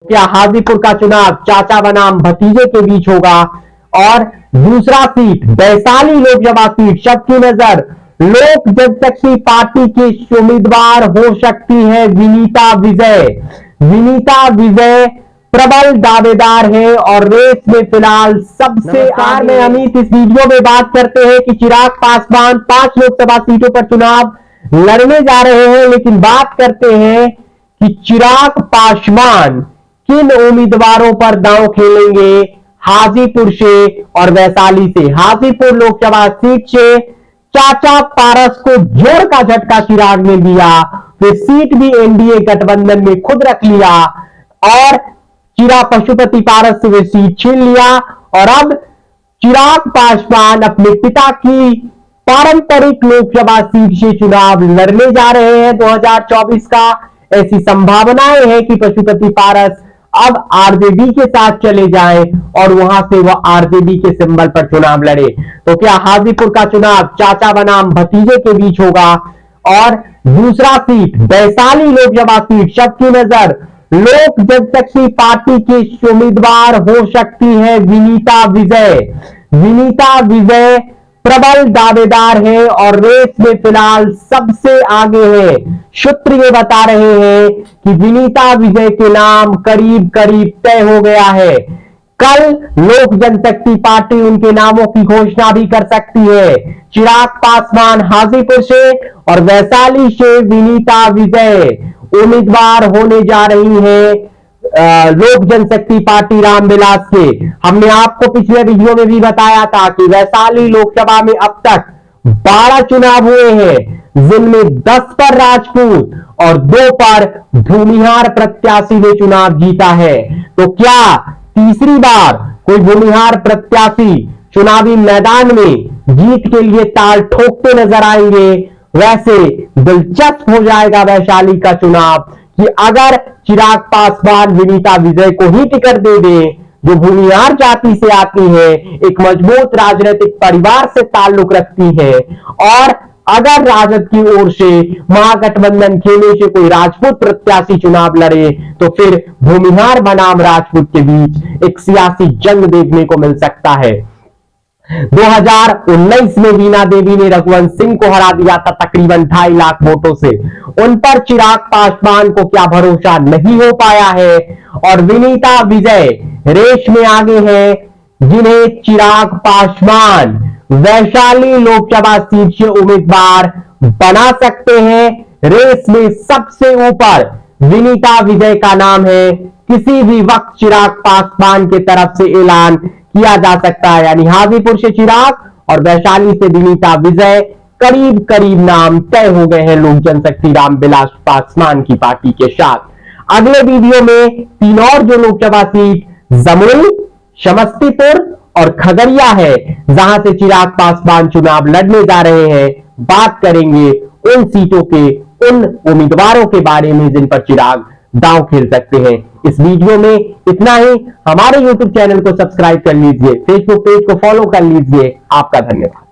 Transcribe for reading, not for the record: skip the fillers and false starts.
क्या हाजीपुर का चुनाव चाचा बनाम भतीजे के बीच होगा? और दूसरा सीट वैशाली लोकसभा सीट सबकी नजर लोक जनशक्ति पार्टी की उम्मीदवार हो सकती है विनीता विजय। विनीता विजय प्रबल दावेदार है और रेस में फिलहाल सबसे आगे। अमित इस वीडियो में बात करते हैं कि चिराग पासवान 5 लोकसभा सीटों पर चुनाव लड़ने जा रहे हैं, लेकिन बात करते हैं कि चिराग पासवान किन उम्मीदवारों पर दांव खेलेंगे हाजीपुर से और वैशाली से। हाजीपुर लोकसभा सीट से चाचा पारस को जोर का झटका चिराग ने दिया, फिर सीट भी एनडीए गठबंधन में खुद रख लिया और चिराग पशुपति पारस से वे सीट छीन लिया और अब चिराग पासवान अपने पिता की पारंपरिक लोकसभा सीट से चुनाव लड़ने जा रहे हैं 2024 का। ऐसी संभावनाएं हैं कि पशुपति पारस अब आरजेडी के साथ चले जाएं और वहां से वह आरजेडी के सिंबल पर चुनाव लड़े। तो क्या हाजीपुर का चुनाव चाचा बनाम भतीजे के बीच होगा? और दूसरा सीट वैशाली लोकसभा सीट सबकी नजर लोक जनशक्ति पार्टी की उम्मीदवार हो सकती है विनीता विजय। विनीता विजय प्रबल दावेदार है और रेस में फिलहाल सबसे आगे है। सूत्र ये बता रहे हैं कि विनीता विजय के नाम करीब करीब तय हो गया है। कल लोक जनशक्ति पार्टी उनके नामों की घोषणा भी कर सकती है। चिराग पासवान हाजीपुर से और वैशाली से विनीता विजय उम्मीदवार होने जा रही है लोक जनशक्ति पार्टी रामविलास के। हमने आपको पिछले वीडियो में भी बताया था कि वैशाली लोकसभा में अब तक 12 चुनाव हुए हैं, जिनमें 10 पर राजपूत और 2 पर भूमिहार प्रत्याशी ने चुनाव जीता है। तो क्या तीसरी बार कोई भूमिहार प्रत्याशी चुनावी मैदान में जीत के लिए ताल ठोकते नजर आएंगे? वैसे दिलचस्प हो जाएगा वैशाली का चुनाव कि अगर चिराग पासवान विनीता विजय को ही टिकट दे दे, जो भूमिहार जाति से आती है, एक मजबूत राजनीतिक परिवार से ताल्लुक रखती है, और अगर राजद की ओर से महागठबंधन खेलने से कोई राजपूत प्रत्याशी चुनाव लड़े तो फिर भूमिहार बनाम राजपूत के बीच एक सियासी जंग देखने को मिल सकता है। 2019 में वीणा देवी ने रघुवंश सिंह को हरा दिया था तकरीबन 2.5 लाख वोटों से। उन पर चिराग पासवान को क्या भरोसा नहीं हो पाया है और विनीता विजय रेस में आगे हैं, जिन्हें चिराग पासवान वैशाली लोकसभा सीट से उम्मीदवार बना सकते हैं। रेस में सबसे ऊपर विनीता विजय का नाम है। किसी भी वक्त चिराग पासवान की तरफ से ऐलान किया जा सकता है, यानी हाजीपुर से चिराग और वैशाली से विनीता विजय करीब करीब नाम तय हो गए हैं लोक जनशक्ति रामविलास पासवान की पार्टी के साथ। अगले वीडियो में 3 और जो लोकसभा सीट जमुई, समस्तीपुर और खगड़िया है, जहां से चिराग पासवान चुनाव लड़ने जा रहे हैं, बात करेंगे उन सीटों के उन उम्मीदवारों के बारे में जिन पर चिराग दांव खेल सकते हैं। इस वीडियो में इतना ही। हमारे YouTube चैनल को सब्सक्राइब कर लीजिए, फेसबुक पेज को फॉलो कर लीजिए। आपका धन्यवाद।